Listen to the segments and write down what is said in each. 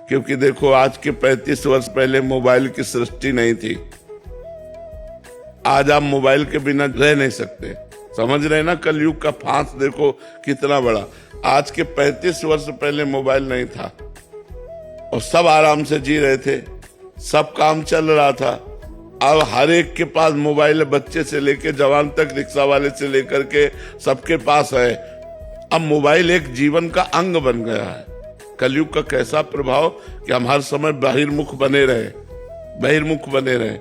क्योंकि देखो आज के 35 वर्ष पहले मोबाइल की सृष्टि नहीं थी। आज आप मोबाइल के बिना रह नहीं सकते। समझ रहे ना, कलयुग का फांस देखो कितना बड़ा। आज के 35 वर्ष पहले मोबाइल नहीं था और सब आराम से जी रहे थे, सब काम चल रहा था। अब हर एक के पास मोबाइल है, बच्चे से लेकर जवान तक, रिक्शा वाले से लेकर के सबके पास है। अब मोबाइल एक जीवन का अंग बन गया है। कलयुग का कैसा प्रभाव कि हम हर समय बहिर्मुख बने रहे।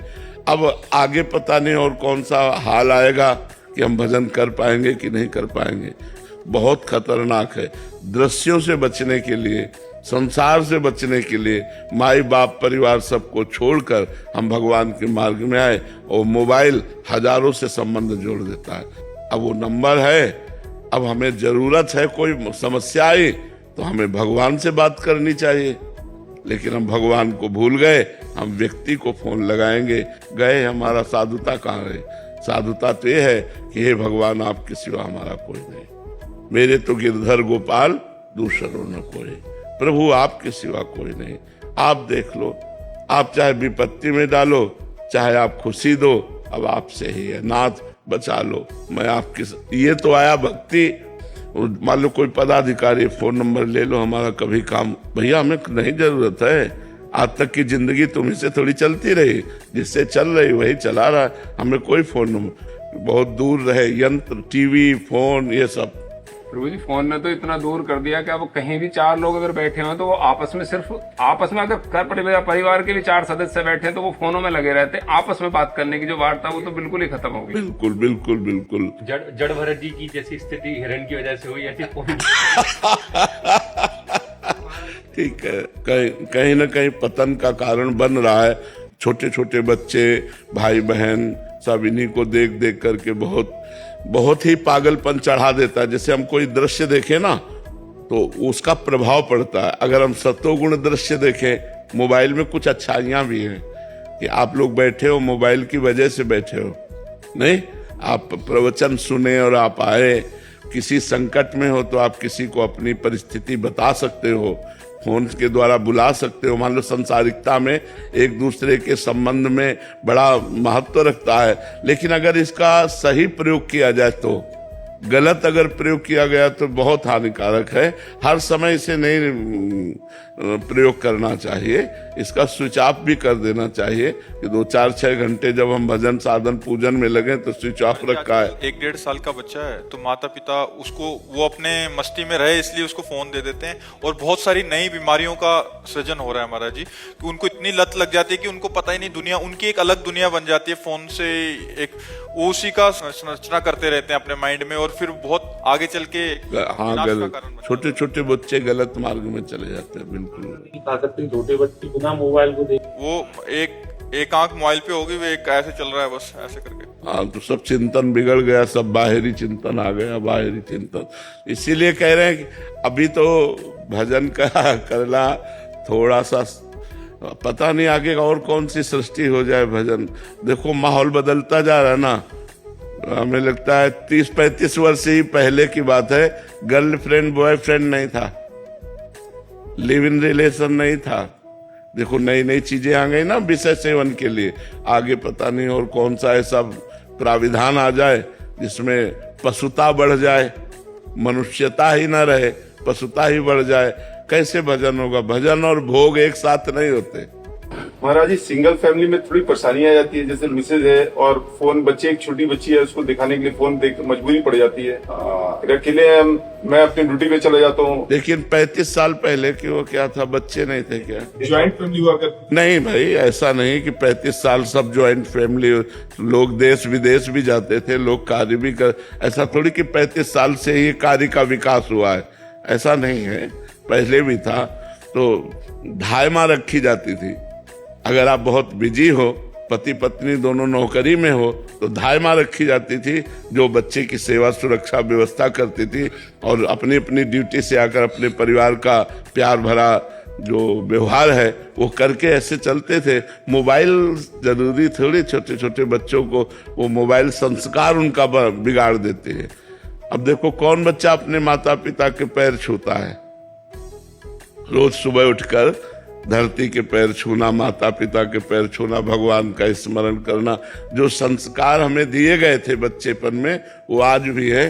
अब आगे पता नहीं और कौन सा हाल आएगा कि हम भजन कर पाएंगे कि नहीं कर पाएंगे। बहुत खतरनाक है। दृश्यों से बचने के लिए, संसार से बचने के लिए माई बाप परिवार सबको छोड़कर हम भगवान के मार्ग में आए और मोबाइल हजारों से संबंध जोड़ देता है। अब वो नंबर है, अब हमें जरूरत है, कोई समस्या आई तो हमें भगवान से बात करनी चाहिए, लेकिन हम भगवान को भूल गए। हम व्यक्ति को फोन लगाएंगे, गए हमारा साधुता कहाँ है? साधुता तो ये है कि हे भगवान आपके सिवा हमारा कोई नहीं, मेरे तो गिरधर गोपाल दूसरों न कोई, प्रभु आपके सिवा कोई नहीं। आप देख लो, आप चाहे विपत्ति में डालो, चाहे आप खुशी दो, अब आपसे ही है। नाथ बचा लो, मैं आपके। ये तो आया भक्ति। मान लो कोई पदाधिकारी, फोन नंबर ले लो हमारा, कभी काम, भैया हमें नहीं जरूरत है। आज तक की जिंदगी तुम्ही से थोड़ी चलती रही, जिससे चल रही वही चला रहा, हमें कोई फोन नंबर। बहुत दूर रहे यंत्र, टीवी, फोन, ये सब। प्रभु जी फोन ने तो इतना दूर कर दिया कि अब कहीं भी 4 लोग अगर बैठे हो तो वो आपस में अगर परिवार के भी 4 सदस्य बैठे हैं तो वो फोनों में लगे रहते हैं। आपस में बात करने की जो वार्ता वो तो बिल्कुल ही खत्म हो गई। बिल्कुल बिल्कुल बिल्कुल। जड़ भरत जी की जैसी स्थिति हिरण की वजह से हुई, ऐसी ठीक है, कहीं ना कहीं पतन का कारण बन रहा है। छोटे छोटे बच्चे, भाई बहन सब इन्हीं को देख देख करके बहुत ही पागलपन चढ़ा देता है। जैसे हम कोई दृश्य देखें ना तो उसका प्रभाव पड़ता है। अगर हम सत्वगुण दृश्य देखें, मोबाइल में कुछ अच्छाइयां भी हैं कि आप लोग बैठे हो मोबाइल की वजह से बैठे हो, नहीं आप प्रवचन सुने और आप आए। किसी संकट में हो तो आप किसी को अपनी परिस्थिति बता सकते हो, फोन के द्वारा बुला सकते हो। मान लो संसारिकता में एक दूसरे के संबंध में बड़ा महत्व रखता है, लेकिन अगर इसका सही प्रयोग किया जाए तो, गलत अगर प्रयोग किया गया तो बहुत हानिकारक है। हर समय इसे नहीं प्रयोग करना चाहिए, इसका स्विच ऑफ भी कर देना चाहिए कि 2-4-6 घंटे जब हम भजन साधन पूजन में लगे तो स्विच ऑफ रखा है। 1-1.5 साल का बच्चा है तो माता पिता उसको, वो अपने मस्ती में रहे इसलिए उसको फोन दे देते हैं, और बहुत सारी नई बीमारियों का सृजन हो रहा है महाराज जी, कि उनको इतनी लत लग जाती है कि उनको पता ही नहीं, दुनिया उनकी एक अलग दुनिया बन जाती है फोन से। एक उसी का संरचना करते रहते हैं अपने माइंड में, और फिर बहुत आगे चल के छोटे छोटे बच्चे गलत मार्ग में चले जाते हैं। बिल्कुल छोटे बच्चे बिना मोबाइल को देख, वो एक आंख मोबाइल पे होगी, वो एक ऐसे चल रहा है बस ऐसे करके। हाँ, तो सब चिंतन बिगड़ गया, सब बाहरी चिंतन आ गया, बाहरी चिंतन। इसीलिए कह रहे हैं कि अभी तो भजन का करना थोड़ा सा, पता नहीं आगे और कौन सी सृष्टि हो जाए। भजन देखो माहौल बदलता जा रहा है ना। हमें लगता है 30-35 वर्ष ही पहले की बात है, गर्लफ्रेंड बॉयफ्रेंड नहीं था, लिव इन रिलेशन नहीं था। देखो नई नई चीजें आ गई ना विषय सेवन के लिए। आगे पता नहीं और कौन सा ऐसा प्राविधान आ जाए जिसमें पशुता बढ़ जाए, मनुष्यता ही ना रहे, पशुता ही बढ़ जाए। कैसे भजन होगा? भजन और भोग एक साथ नहीं होते। महाराज जी सिंगल फैमिली में थोड़ी परेशानी आ जाती है, जैसे मिसेज है और फोन, बच्चे एक छोटी बच्ची है उसको दिखाने के लिए फोन देख मजबूरी पड़ जाती है। अकेले मैं अपनी ड्यूटी पे चला जाता हूँ। लेकिन 35 साल पहले की वो क्या था, बच्चे नहीं थे क्या? ज्वाइंट फैमिली हुआ कर? नहीं भाई, ऐसा नहीं कि 35 साल सब ज्वाइंट फैमिली, लोग देश विदेश भी जाते थे, लोग कार्य भी कर, ऐसा थोड़ी कि 35 साल से ही कार्य का विकास हुआ है, ऐसा नहीं है। पहले भी था। तो धायमा रखी जाती थी। अगर आप बहुत बिजी हो, पति पत्नी दोनों नौकरी में हो, तो धायमा रखी जाती थी जो बच्चे की सेवा सुरक्षा व्यवस्था करती थी, और अपनी अपनी ड्यूटी से आकर अपने परिवार का प्यार भरा जो व्यवहार है वो करके ऐसे चलते थे। मोबाइल जरूरी थोड़ी, छोटे छोटे बच्चों को वो मोबाइल संस्कार उनका बिगाड़ देते हैं। अब देखो कौन बच्चा अपने माता पिता के पैर छूता है? रोज सुबह उठकर धरती के पैर छूना, माता पिता के पैर छूना, भगवान का स्मरण करना, जो संस्कार हमें दिए गए थे बच्चेपन में वो आज भी है।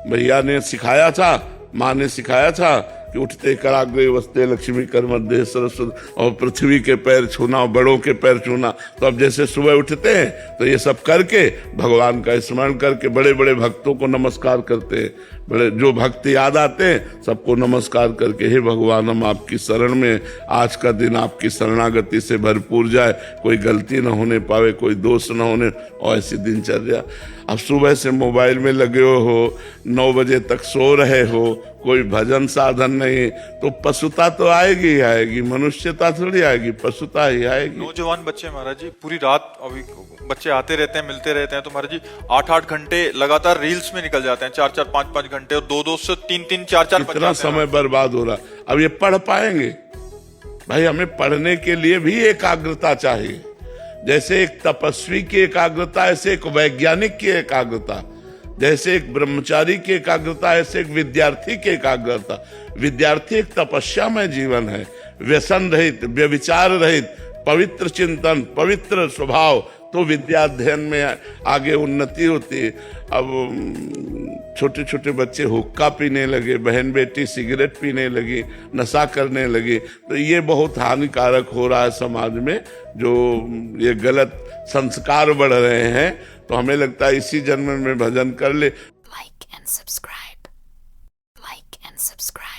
भैया ने सिखाया था, माँ ने सिखाया था कि उठते कराग्रे वस्ते लक्ष्मी कर मध्य सरस्वती, और पृथ्वी के पैर छूना, बड़ों के पैर छूना। तो अब जैसे सुबह उठते हैं तो ये सब करके भगवान का स्मरण करके बड़े बड़े भक्तों को नमस्कार करते हैं, बड़े जो भक्त याद आते हैं सबको नमस्कार करके, हे भगवान हम आपकी शरण में, आज का दिन आपकी शरणागति से भरपूर जाए, कोई गलती न होने पावे, कोई दोष न होने, और ऐसी दिनचर्या। अब सुबह से मोबाइल में लगे हो, 9 बजे तक सो रहे हो, कोई भजन साधन नहीं, तो पशुता तो आएगी ही आएगी, मनुष्यता थोड़ी आएगी, पशुता ही आएगी। नौजवान बच्चे महाराज जी पूरी रात, अभी बच्चे आते रहते हैं, मिलते रहते हैं, तो महाराज जी 8-8 घंटे लगातार रील्स में निकल जाते हैं, 4-4 5-5 घंटे, और 2-2 से 3-3 4-4 कितना समय बर्बाद हो रहा। अब ये पढ़ पाएंगे? भाई हमें पढ़ने के लिए भी एकाग्रता चाहिए। जैसे एक तपस्वी की एकाग्रता, ऐसे एक वैज्ञानिक की एकाग्रता, जैसे एक ब्रह्मचारी की एकाग्रता, ऐसे एक विद्यार्थी की एकाग्रता। विद्यार्थी एक तपस्यामय जीवन है, व्यसन रहित, व्यभिचार रहित, पवित्र चिंतन, पवित्र स्वभाव, तो विद्या अध्ययन में आगे उन्नति होती है। अब छोटे छोटे बच्चे हुक्का पीने लगे, बहन बेटी सिगरेट पीने लगी, नशा करने लगी, तो ये बहुत हानिकारक हो रहा है समाज में, जो ये गलत संस्कार बढ़ रहे हैं। तो हमें लगता है इसी जन्म में भजन कर ले। Like and subscribe. Like and subscribe.